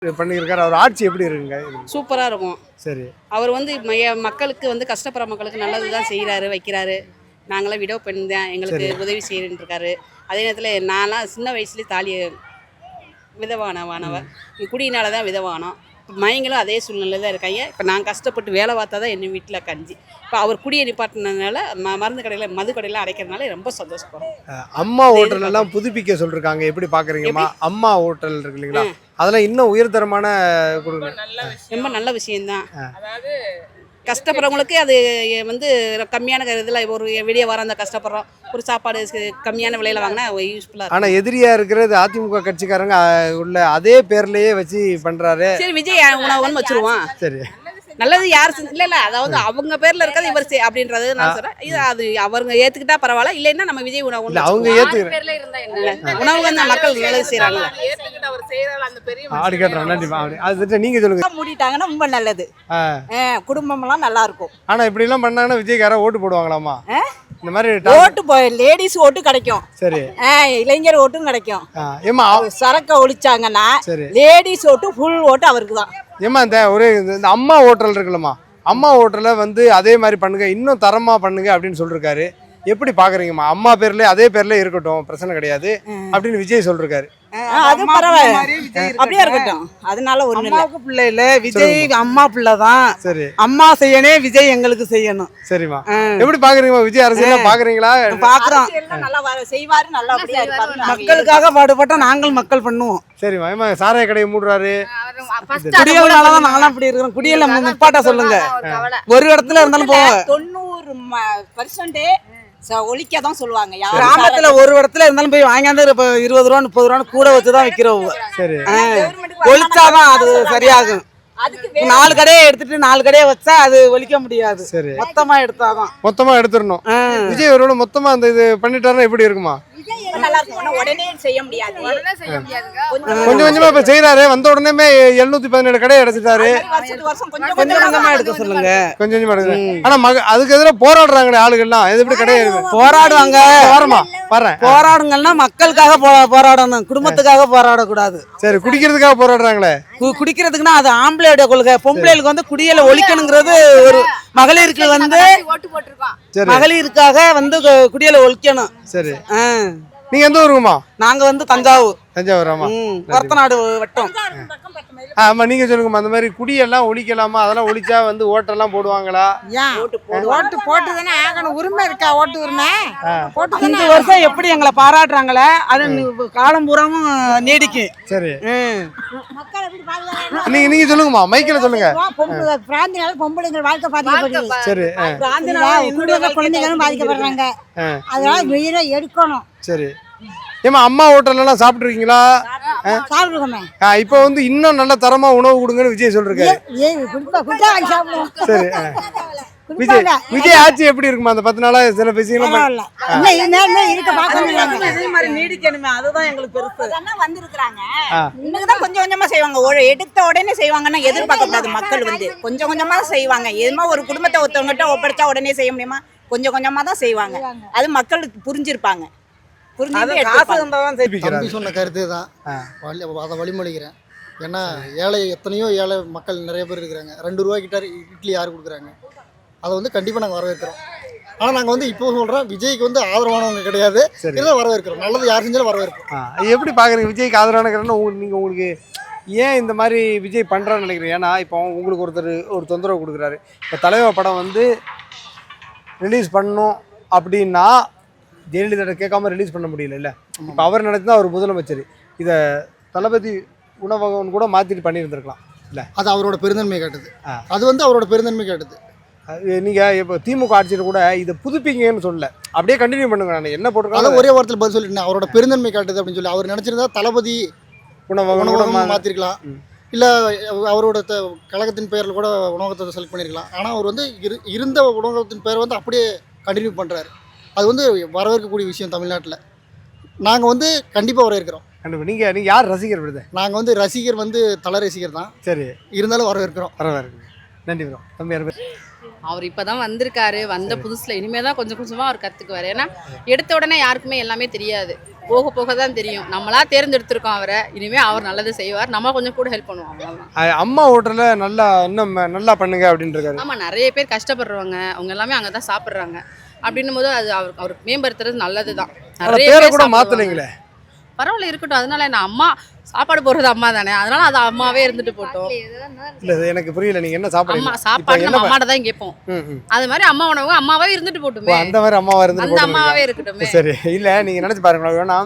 பண்ணியிருக்காரு. அவர் ஆட்சி எப்படி இருக்குங்க? சூப்பராக இருக்கும். சரி. அவர் வந்து மக்களுக்கு வந்து கஷ்டப்படுற மக்களுக்கு நல்லது தான் செய்கிறாரு, வைக்கிறாரு. நாங்களாம் விடோ பெண் தான், எங்களுக்கு உதவி செய்யறேன்னு இருக்காரு. அதே நேரத்தில் நான்லாம் சின்ன வயசுலேயே விதவானவ குடியினால தான் விதவானம். இப்போ மைங்களும் அதே சூழ்நிலை தான் இருக்காங்க. இப்போ நான் கஷ்டப்பட்டு வேலை பார்த்தா தான் என் வீட்டில் கஞ்சி. இப்போ அவர் குடியை நிப்பாட்டினதுனால மருந்து கடையில் மது கடையில் அடைக்கிறதுனால ரொம்ப சந்தோஷப்படுறோம். அம்மா ஹோட்டல் எல்லாம் புதுப்பிக்க சொல்லிருக்காங்க, எப்படி பார்க்குறீங்கம்மா? அம்மா ஹோட்டல் இருக்கு இல்லைங்களா, அதெல்லாம் இன்னும் உயர்தரமான ரொம்ப நல்ல விஷயம்தான். அதாவது கஷ்டப்படுறவங்களுக்கு அது வந்து கம்மியான இதில் ஒரு வெளியே வர அந்த கஷ்டப்படுறோம் ஒரு சாப்பாடு கம்மியான விலையில் வாங்கினா யூஸ்ஃபுல்லாக. ஆனால் எதிரியாக இருக்கிறது அதிமுக கட்சிக்காரங்க உள்ள அதே பேர்லேயே வச்சு பண்ணுறாரு. சரி, விஜய் உணவுன்னு வச்சுருவான். சரி, நல்லது யார் இல்லை அதாவது அவங்க பேர்ல இருக்கிறது இவர் அப்படின்றது நான் சொல்றேன். இது அது அவங்க ஏத்துக்கிட்டா பரவாயில்ல, இல்லைன்னா நம்ம விஜய் உணவு அவங்க உணவு வந்து மக்கள் நல்லது செய்யறாங்க. நீங்க சொல்லுங்க. மூடிட்டாங்கன்னா ரொம்ப நல்லது, குடும்பம் எல்லாம் நல்லா இருக்கும். ஆனா இப்படி எல்லாம் பண்ணாங்கன்னா விஜய்க்கார ஓட்டு போடுவாங்களாமா? இந்த மாதிரி ஓட்டு லேடிஸ் ஓட்டு கிடைக்கும். சரி, இளைஞர் ஓட்டும் கிடைக்கும். சரக்க ஒழிச்சாங்கன்னா லேடிஸ் ஓட்டு ஃபுல் ஓட்டு அவருக்கு தான். ஏமா இந்த அம்மா ஹோட்டல் இருக்குல்லம்மா, அம்மா ஹோட்டலை வந்து அதே மாதிரி பண்ணுங்க, இன்னும் தரமா பண்ணுங்க அப்படின்னு சொல்லிருக்காரு. எப்படி பாக்குறீங்கம்மா? அம்மா பேர்ல அதே பேர்ல இருக்கட்டும், பிரச்சனை கிடையாது அப்படின்னு விஜய் சொல்லிருக்காரு. அது பரவாயில்ல, அப்படியே இருக்கட்டும். அதனால ஒரு அம்மாவுக்கு பிள்ளை இல்ல, விஜய் அம்மா பிள்ளை தான். சரி, அம்மா செய்யணும், விஜய் எங்களுக்கு செய்யணும். சரிம்மா, எப்படி பாக்குறீங்கம்மா? விஜய் அரசியல் பாக்குறீங்களா? பாக்குறோம், செய்வாரு, நல்லபடியா இருப்பாரு. மக்களுக்காக பாடுபட்டா நாங்கள் மக்கள் பண்ணுவோம். சரிம்மா, சாராய கடையை மூடுறாரு. குடியல்னாலதான் நானும் அப்படி இருக்கிறோம். குடியல் முப்பாட்டா சொல்லுங்க, ஒரு இடத்துல இருந்தாலும் 90% ஒழிக்கதான் சொல்லுவாங்க. கிராமத்துல ஒரு இடத்துல இருந்தாலும் போய் வாங்கியாந்து 20 ரூபா 30 ரூபா கூட வச்சுதான் விக்கிறோம். சரி, ஒழிச்சாதான் அது சரியாகும். 4 கடையை எடுத்துட்டு 4 கடையை வச்சா அது ஒழிக்க முடியாது. சரி, மொத்தமா எடுத்தாதான். மொத்தமா எடுத்துடணும். விஜய் அவரோட மொத்தமா அந்த இது பண்ணிட்டாருன்னா எப்படி இருக்குமா? உடனே செய்ய முடியாது, கொஞ்சம் கொஞ்சமா இப்ப செய்யறாரு. வந்த உடனே 717 கடை அடைச்சிட்டாரு. கொஞ்சம் கொஞ்சமா எடுக்க சொல்லுங்க, கொஞ்சம் கொஞ்சமா எடுக்க. ஆனா அதுக்கு எதிராக போராடுறாங்களே ஆளுகள்லாம், இது எப்படி கடை போராடுவாங்க? போராடுங்கன்னா மக்களுக்காக போராடணும், குடும்பத்துக்காக போராடக்கூடாது. சரி, குடிக்கிறதுக்காக போராடுறாங்களே. குடிக்கிறதுக்குன்னா அது ஆம்பளையோட கொள்கை. பொம்பளைகளுக்கு வந்து குடியல ஒழிக்கணுங்கிறது ஒரு மகளிருக்கு வந்து மகளிருக்காக வந்து குடியல ஒழிக்கணும். சரி, நீங்க எந்த ஊருமா? நாங்க வந்து தஞ்சாவூர். தஞ்சாவூராமா? ஒரத்தநாடு வட்டம். ஆமா, நீங்க சொல்லுங்கம்மா, அந்த மாதிரி குடியெல்லாம் ஒழிக்கலாமா? அதெல்லாம் ஒழிச்சா வந்து ஓட்டெல்லாம் போடுவாங்களா? ஓட்டு போட்டுதானே ஆகணும், உரிமை இருக்கா? ஓட்டு உரிமை 5 வருஷம் எப்படி எங்களை பாராட்டுறாங்களே, அது காலம் பூராமும் நீடிக்கும். சரி, நீங்க சொல்லுங்கம்மா, மைக்கில சொல்லுங்க. பிராந்தினால பொம்பளைங்க வாழ்க்கை பாதிக்கப்படுது. சரி, குழந்தைகளும் பாதிக்கப்படுறாங்க, அதனால வெயில எடுக்கணும். சரி, ஏமா அம்மா ஹோட்டல்லாம் சாப்பிட்டுருக்கீங்களா? சாப்பிடுவோமே. இப்போ வந்து இன்னும் நல்ல தரமா உணவு கொடுங்கன்னு விஜய் சொல்றாரு. சரி, விஜய் ஆட்சி எப்படி இருக்குமா? அந்த 10 நாளா சில பேசிக்கலாம் நீடிக்கணுமே, அதுதான் எங்களுக்கு பெருசு. வந்திருக்காங்க இன்னும் கொஞ்சம் கொஞ்சமா செய்வாங்க, எடுத்த உடனே செய்வாங்கன்னா எதிர்பார்க்க கூடாது. மக்கள் வந்து கொஞ்சம் கொஞ்சமா செய்வாங்க. எதுமா ஒரு குடும்பத்தை ஒருத்தவங்ககிட்ட ஒப்படைச்சா உடனே செய்ய முடியுமா? கொஞ்சம் கொஞ்சமா தான் செய்வாங்க. அது மக்களுக்கு புரிஞ்சிருப்பாங்க. தம்பி சொன்ன கருத்து தான், அதை வழிமொழிகிறேன். ஏன்னா எத்தனையோ ஏழை மக்கள் நிறைய பேர் இருக்கிறாங்க. 2 ரூபாய்க்கிட்ட இட்லி யார் கொடுக்குறாங்க? அதை வந்து கண்டிப்பாக நாங்கள் வரவேற்கிறோம். ஆனால் நாங்கள் வந்து இப்போ சொல்கிறோம், விஜய்க்கு வந்து ஆதரவானவங்க கிடையாது, இதை வரவேற்கிறோம். நல்லது யார் செஞ்சாலும் வரவேற்போம். எப்படி பார்க்குறீங்க விஜய்க்கு ஆதரவானு? உங்களுக்கு ஏன் இந்த மாதிரி விஜய் பண்ணுறான்னு நினைக்கிறீங்க? ஏன்னா இப்போ உங்களுக்கு ஒரு தொந்தரவு கொடுக்குறாரு. இப்போ தலைவா படம் வந்து ரிலீஸ் பண்ணணும் அப்படின்னா ஜெயலலிதா கேட்காம ரிலீஸ் பண்ண முடியல இல்லை. இப்போ அவர் நடத்தினா அவர் முதலமைச்சர், இதை தளபதி உணவகம் கூட மாற்றிட்டு பண்ணியிருந்திருக்கலாம் இல்லை? அது அவரோட பெருந்தன்மை காட்டுது. அது வந்து அவரோட பெருந்தன்மை காட்டுது. நீங்கள் இப்போ திமுக ஆட்சியில் கூட இதை புதுப்பிங்கன்னு சொல்லல, அப்படியே கண்டினியூ பண்ணுங்க. நான் என்ன போட்டிருக்கேன் ஒரே வாரத்தில் பதில் சொல்லிட்டேன். அவரோட பெருந்தன்மை காட்டுது அப்படின்னு சொல்லி அவர் நினச்சிருந்தா தளபதி உணவகம் மாற்றிருக்கலாம், இல்லை அவரோட கழகத்தின் பெயரில் கூட உணவகத்தை செலக்ட் பண்ணியிருக்கலாம். ஆனால் அவர் வந்து இருந்த உணவகத்தின் பெயரை வந்து அப்படியே கண்டினியூ பண்ணுறாரு. அது வந்து வரவேற்கக்கூடிய விஷயம் தமிழ்நாட்டில். நாங்கள் வந்து கண்டிப்பாக வரவேற்கிறோம். கண்டிப்பாக. நீங்கள் யார் ரசிகர் விடுது? நாங்கள் வந்து ரசிகர் வந்து தலை ரசிகர் தான். சரி, இருந்தாலும் வரவேற்கிறோம். நன்றி ப்ரோ. தம்பி அவர் இப்போ தான் வந்திருக்காரு, வந்த புதுசில் இனிமேல் தான் கொஞ்சம் கொஞ்சமாக அவர் கற்றுக்குவார். ஏன்னா எடுத்த உடனே யாருக்குமே எல்லாமே தெரியாது. போக போக தான் தெரியும். நம்மளா தேர்ந்தெடுத்திருக்கோம் அவரை, இனிமேல் அவர் நல்லது செய்வார், நம்ம கொஞ்சம் கூட ஹெல்ப் பண்ணுவோம், அவ்வளோதான். அம்மா ஹோட்டலில் நல்லா இன்னும் நல்லா பண்ணுங்க அப்படின்னு இருக்காரு. ஆமாம், நிறைய பேர் கஷ்டப்படுறவங்க அவங்க எல்லாமே அங்கே தான் சாப்பிட்றாங்க. அப்படின்னும் போது அது அவருக்கு மேம்படுத்துறது நல்லது தான். நிறைய பேரை பேர் கூட சாப்பிடுவாங்க. மாற்றலைங்களே. பரவாயில்ல, இருக்கட்டும். அதனால என்ன, அம்மா சாப்பாடு போடுறது அம்மா தானே, அதனால அது அம்மாவே இருந்துட்டு போட்டோம். இல்லை எனக்கு புரியல, நீங்கள் என்ன அம்மா சாப்பிடுங்க சாப்பாடு நம்ம அம்மாட்ட தான் கேட்போம். ம் அது மாதிரி அம்மா உணவு அம்மாவே இருந்துட்டு போட்டுமே, அந்த மாதிரி அம்மாவா அந்த இருந்து அம்மாவே இருக்கட்டுமே. சரி. இல்லை நீங்கள் நினச்சி பாருங்களேன், வேணா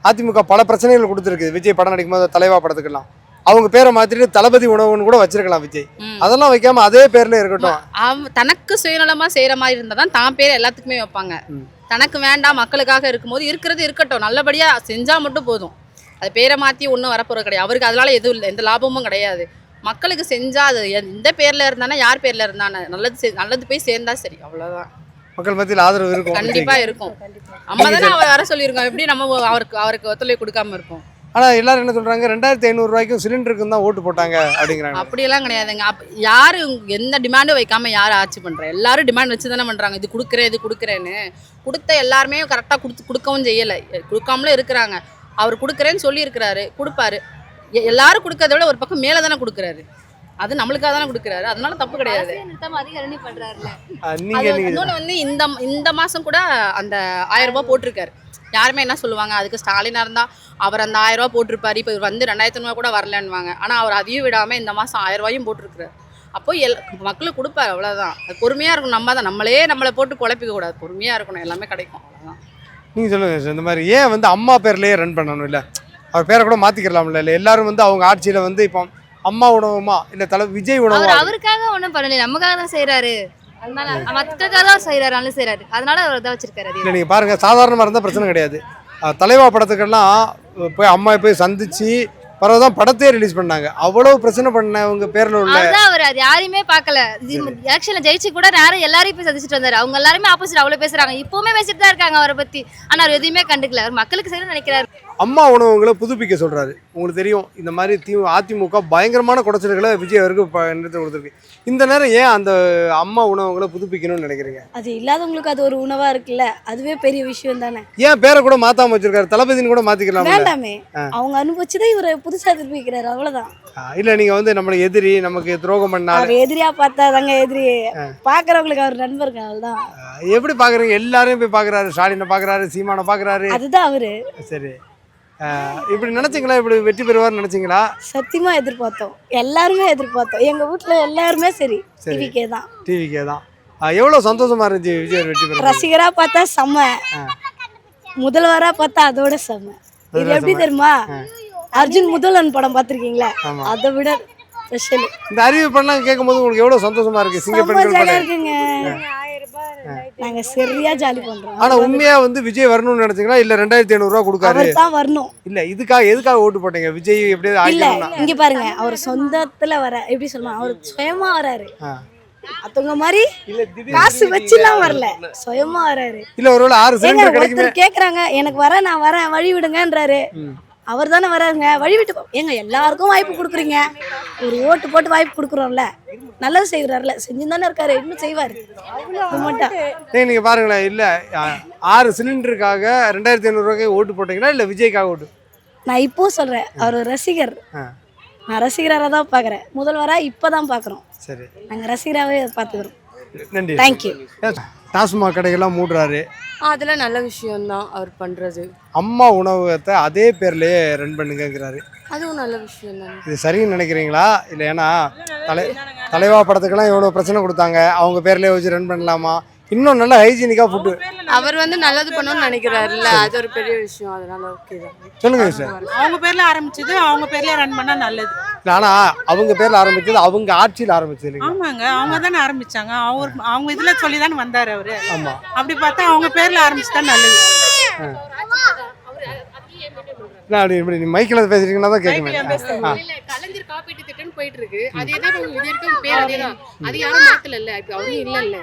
அதிமுக பல பிரச்சனைகள் கொடுத்துருக்கு. விஜய் படம் நடிக்கும் போது தலைவா படத்துக்கெல்லாம் அவங்க பேரை மாற்றிட்டு தளபதி உணவுன்னு கூட வச்சிருக்கலாம் விஜய். அதெல்லாம் வைக்காம அதே பேர்ல இருக்கட்டும். தனக்கு சுயநலமா செய்யற மாதிரி இருந்தா தான் தான் பேர் எல்லாத்துக்குமே வைப்பாங்க. தனக்கு வேண்டாம், மக்களுக்காக இருக்கும்போது இருக்கிறது இருக்கட்டும், நல்லபடியா செஞ்சா மட்டும் போதும். அது பேரை மாற்றி ஒன்றும் வரப்போகிறது கிடையாது. அவருக்கு அதனால எதுவும் இல்லை, எந்த லாபமும் கிடையாது. மக்களுக்கு செஞ்சா அது எந்த பேர்ல இருந்தானே, யார் பேர்ல இருந்தானே, நல்லது போய் சேர்ந்தா சரி, அவ்வளோதான். மக்கள் மத்தியில் ஆதரவு இருக்கும், கண்டிப்பா இருக்கும். அம்மா தானே அவர் வர சொல்லியிருக்கோம், எப்படி நம்ம அவருக்கு ஒத்துழைப்பு கொடுக்காம இருப்போம். ஆனால் எல்லாரும் என்ன சொல்றாங்க, 2500 ரூபாய்க்கும் சிலிண்டருக்கும் தான் ஓட்டு போட்டாங்க அப்படிங்கிறாங்க. அப்படியெல்லாம் கிடையாதுங்க. யாரு எந்த டிமாண்டும் வைக்காம யார் ஆட்சி பண்றா? எல்லாரும் டிமாண்ட் வச்சு தானே பண்றாங்க. இது கொடுக்குறேன் இது கொடுக்குறேன்னு. கொடுத்த எல்லாருமே கரெக்டாக கொடுக்கவும் செய்யலை, கொடுக்காமலும் இருக்கிறாங்க. அவர் கொடுக்குறேன்னு சொல்லியிருக்கிறாரு, கொடுப்பாரு. எல்லாரும் கொடுக்கறத விட ஒரு பக்கம் மேலே தானே கொடுக்குறாரு, அது நம்மளுக்காக தானே கொடுக்குறாரு, அதனால தப்பு கிடையாது. இன்னொன்று வந்து இந்த மாதம் கூட அந்த 1000 ரூபாய் போட்டிருக்காரு. யாருமே என்ன சொல்லுவாங்க, அதுக்கு ஸ்டாலினாக இருந்தால் அவர் அந்த 1000 ரூபா போட்டிருப்பாரு, இப்போ வந்து 2500 கூட வரலன்னுவாங்க. ஆனால் அவர் அதையும் விடாமல் இந்த மாதம் 1000 ரூபாயும் போட்டிருக்கிறார். அப்போ மக்களுக்கு கொடுப்பாரு, அவ்வளோதான். அது பொறுமையாக இருக்கணும். நம்மளை போட்டு குழப்பிக்க கூடாது, பொறுமையாக இருக்கணும், எல்லாமே கிடைக்கும், அவ்வளோதான். நீங்கள் சொல்லுங்கள் சார், இந்த மாதிரி ஏன் வந்து அம்மா பேர்லேயே ரன் பண்ணணும்? இல்லை அவர் பேரை கூட மாற்றிக்கலாம்ல? இல்லை எல்லாரும் வந்து அவங்க ஆட்சியில் வந்து இப்போ அம்மா உணவுமா இல்லை விஜய் உணவு அவருக்காக ஒன்றும் பண்ணல, நமக்காக தான் செய்கிறாரு. அதனால மக்களுக்காக தான் செய்கிறாரு, நல்லா செய்கிறாரு, அதனால அவர் தான் வச்சிருக்காரு. இல்லை நீங்கள் பாருங்கள், சாதாரணமாக இருந்தால் பிரச்சனை கிடையாது. தலைவா படத்துக்கெல்லாம் போய் அம்மா போய் சந்திச்சு பிறகுதான் படத்தையே ரிலீஸ் பண்ணாங்க. அவ்வளவு பிரச்சனை பண்ணவங்க பேர்ல உள்ள அவர் அது யாரையுமே பார்க்கல. எலெக்ஷன்ல ஜெயிச்சு கூட நேரம் எல்லாரையும் போய் சந்திச்சுட்டு வந்தாரு. அவங்க எல்லாருமே ஆப்போசிட் அவ்வளவு பேசுறாங்க, இப்பவுமே பேசிட்டு தான் இருக்காங்க அவரை பத்தி. ஆனா அவர் எதுவுமே கண்டுக்கல, அவர் மக்களுக்கு செய்யணும்னு நினைக்கிறாரு. அம்மா உணவுகளை புதுப்பிக்க சொல்றாரு. உங்களுக்கு தெரியும், இந்த மாதிரி அதிமுக பயங்கரமான குடைச்சல்களை விஜய் அவருக்கு நிறுத்த கொடுத்துருக்கு. இந்த நேரம் ஏன் அந்த அம்மா உணவுகளை புதுப்பிக்கணும்னு நினைக்கிறீங்க? அது இல்லாதவங்களுக்கு அது ஒரு உணவா இருக்குல்ல, அதுவே பெரிய விஷயம் தானே. ஏன் பேரை கூட மாத்தாம வச்சிருக்காரு? தளபதினு கூட மாத்திக்கலாம். வேண்டாமே, அவங்க அனுபவிச்சுதான் இவரை புதுசா திருப்பி வைக்கிறாரு, அவ்வளவுதான். இல்ல நீங்க வந்து நம்மள எதிரி, நமக்கு துரோகம் பண்ணாரு, எதிரியா பார்த்தா தாங்க எதிரி, பாக்குறவங்களுக்கு அவர் நண்பருக்கு, அவ்வளவுதான். எப்படி பாக்குறீங்க? எல்லாரையும் போய் பாக்குறாரு, ஸ்டாலினை பாக்குறாரு, சீமானை பாக்குறாரு, அதுதான் அவரு. சரி, இப்படி நினைச்சீங்களா? இப்படி வெற்றி பெறுவார்னு நினைச்சீங்களா? சத்தியமா எதிர்பார்த்தோம், எல்லாருமே எதிர்பார்த்தோம். எங்க வீட்டுல எல்லாருமே சரி டிவிக்கே தான். டிவிக்கே தான். எவ்வளவு சந்தோஷமா இருந்துச்சு விஜய் வெற்றி பெற? ரசிகரா பார்த்தா செம்ம, முதல்வரா பார்த்தா அதோட செம்ம. இது எப்படி தெரியுமா, அர்ஜுன் முதல்வன் படம் பார்த்திருக்கீங்களா? அதை விட ஸ்பெஷல். இந்த அறிவிப்பெல்லாம் கேட்கும்போது உங்களுக்கு எவ்வளவு சந்தோஷமா இருக்கு? சிங்கப்பெண்கள் இருக்குங்க, நாங்க சரியா ஜாலி பண்றோம். ஆனா உண்மையா வந்து விஜய் வரணும்னு நினைச்சீங்களா? இல்ல 2500 ரூபாய் கொடுக்காரு தான் வரணும்? இல்ல எதுக்காக ஓட்டு போட்டீங்க? விஜய் எப்படியாவது ஆயிடணும். இங்க பாருங்க, அவர் சொந்தத்துல வர, எப்படி சொல்லுவாங்க, அவர் சுயமா வராரு. மத்தவங்க மாதிரி காசு வச்சுலாம் வரல, சுயமா வராரு. இல்ல ஒருவேளை 6 சிலிண்டர் கிடைக்குமே கேக்குறாங்க, எனக்கு வர, நான் வரேன், வழி விடுங்கன்றாரு. அவர் தானே வராருங்க, வழி விட்டு ஏங்க எல்லாருக்கும் வாய்ப்பு கொடுக்குறீங்க, ஒரு ஓட்டு போட்டு வாய்ப்பு கொடுக்குறோம்ல, நல்லது செய்கிறாருல, செஞ்சு தானே இருக்காரு, இன்னும் செய்வார். நீங்க பாருங்களேன், இல்ல 6 சிலிண்டருக்காக 2500 ரூபாய்க்கு ஓட்டு போட்டீங்களா இல்ல விஜய்க்காக ஓட்டு? நான் இப்போ சொல்றேன், அவர் ஒரு ரசிகர், நான் ரசிகராக தான் பார்க்குறேன். முதல்வராக இப்போ தான் பார்க்குறோம். சரி, நாங்கள் ரசிகராகவே பார்த்துக்கிறோம். நன்றி. தேங்க்யூ. டாஸ்மாக் கடைகள்லாம் மூடுறாரு, அதெல்லாம் நல்ல விஷயம்தான் அவர் பண்ணுறது. அம்மா உணவகத்தை அதே பேர்லேயே ரன் பண்ணுங்கிறாரு, அதுவும் நல்ல விஷயம் தான். இது சரின்னு நினைக்கிறீங்களா? இல்லை ஏன்னா தலைவா படத்துக்கெல்லாம் எவ்வளோ பிரச்சனை கொடுத்தாங்க, அவங்க பேர்லேயே வச்சு ரன் பண்ணலாமா? இன்னும் நல்ல ஹைஜீனிக்காக ஃபுட்டு அவர் வந்து நல்லது பண்ணணும்னு நினைக்கிறாருல்ல, அது ஒரு பெரிய விஷயம், அதனால ஓகே தான். சொல்லுங்க சார். அவங்க பேர்ல ஆரம்பிச்சது, அவங்க பேர்ல ரன் பண்ணா நல்லது. ஆனா அவங்க பேர்ல ஆரம்பிச்சது, அவங்க ஆட்சியில் ஆரம்பிச்சது. ஆமாங்க, அவங்க தானே ஆரம்பிச்சாங்க, அவங்க இதுல சொல்லி தானே வந்தாரு அவரு. ஆமா, அப்படி பார்த்தா அவங்க பேர்ல ஆரம்பிச்சுதா நல்லது. நீ மைக்கில் பேசுறீங்கன்னா தான் கேட்குமே. கலைஞர் காப்பீட்டு திட்டம் போயிட்டு இருக்கு, அதேதான் பேர், அதேதான், அது யாரும் மாத்தல, அவரும் இல்ல இல்ல.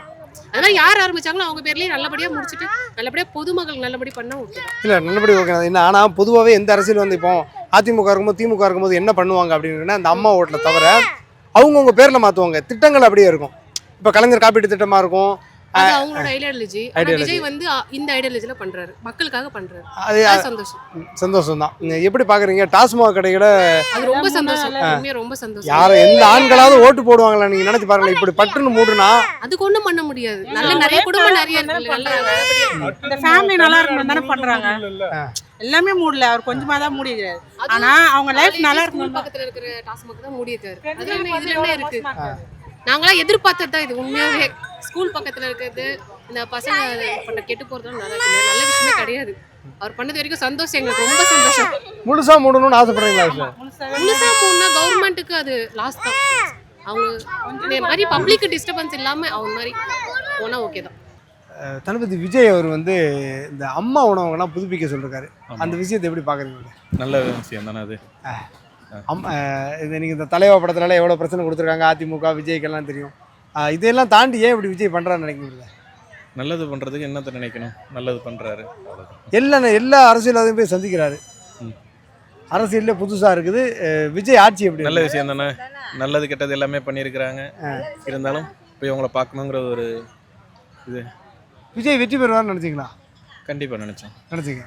அதனால யார் ஆரம்பிச்சாங்களோ அவங்க பேர்லயே நல்லபடியா முடிச்சுட்டு நல்லபடியா பொதுமக்கள் நல்லபடி பண்ணா ஓகே. இல்ல நல்லபடி ஓகே. என்ன ஆனா பொதுவாகவே எந்த அரசியல் வந்து இப்போ அதிமுக இருக்கும்போது திமுக இருக்கும்போது என்ன பண்ணுவாங்க அப்படின்னு, அந்த அம்மா ஓட்டில் தவிர அவங்கவுங்க பேர்ல மாற்றுவாங்க, திட்டங்கள் அப்படியே இருக்கும். இப்போ கலைஞர் காப்பீட்டு திட்டமா இருக்கும், அது அவங்களோட ஐடியாலஜி. ஆனா விஜய் வந்து இந்த ஐடியாலஜில பண்றாரு, மக்களுக்காக பண்றாரு. அது அது சந்தோஷம். சந்தோஷம் தான். நீங்க எப்படி பாக்குறீங்க டாஸ்மாக் கடைகளை? அது ரொம்ப சந்தோஷம், உண்மையா ரொம்ப சந்தோஷம். யார எந்த ஆண்களாவது ஓட்டு போடுவாங்களா நீங்க நினைச்சு பாருங்க. இப்படி பட்டுன்னு மூடுனா அதுக்கு ஒண்ணும் பண்ண முடியாது. நிறைய குடும்பம் நிறைய இருக்கு. இந்த ஃபேமிலி நல்லா இருக்கணும் தானே பண்றாங்க. எல்லாமே மூடல, அவர் கொஞ்சமா தான் மூடி இருக்காரு. ஆனா அவங்க லைஃப் நல்லா இருக்கணும். பக்கத்துல இருக்கிற டாஸ்மாக் தான் மூடி இருக்காரு. அது இதுல என்ன இருக்கு? நாங்களாம் எதிர்பார்த்தது தான் இது. உண்மையாவே ஸ்கூல் பக்கத்துல இருக்கிறது, இந்த பசங்க பண்ண கெட்டு போறதுலாம் நல்ல விஷயமே கிடையாது. அவர் பண்ணது வரைக்கும் சந்தோஷம், எங்களுக்கு ரொம்ப சந்தோஷம். முழுசா மூடணும்னு ஆசைப்படுறீங்களா சார்? முழுசா மூணா கவர்மெண்ட்டுக்கு அது லாஸ் தான். அவங்க இந்த மாதிரி பப்ளிக் டிஸ்டர்பன்ஸ் இல்லாம அவங்க மாதிரி போனா ஓகே தான். தளபதி விஜய் அவர் வந்து இந்த அம்மா உணவகம்லாம் புதுப்பிக்க சொல்லிருக்காரு. அந்த விஷயத்தை எப்படி பாக்குறீங்க? நல்ல விஷயம் தானே அது. இது நீங்கள் இந்த தலைவா படத்துலலாம் எவ்வளோ பிரச்சனை கொடுத்துருக்காங்க அதிமுக விஜய்க்கெல்லாம் தெரியும். இதையெல்லாம் தாண்டி ஏன் இப்படி விஜய் பண்ணுறான்னு நினைக்கிறீங்க? நல்லது பண்ணுறதுக்கு என்னத்தை நினைக்கணும், நல்லது பண்ணுறாரு. எல்லா அரசியல்வாதியும் போய் சந்திக்கிறாரு. அரசியலில் புதுசாக இருக்குது. விஜய் ஆட்சி எப்படி? நல்ல விஷயம் தானே, நல்லது கெட்டது எல்லாமே பண்ணியிருக்கிறாங்க. இருந்தாலும் போய் அவங்கள பார்க்கணுங்கிற ஒரு இது. விஜய் வெற்றி பெறுவார்னு நினச்சிங்களா? கண்டிப்பாக நினச்சோம். நினச்சிங்க.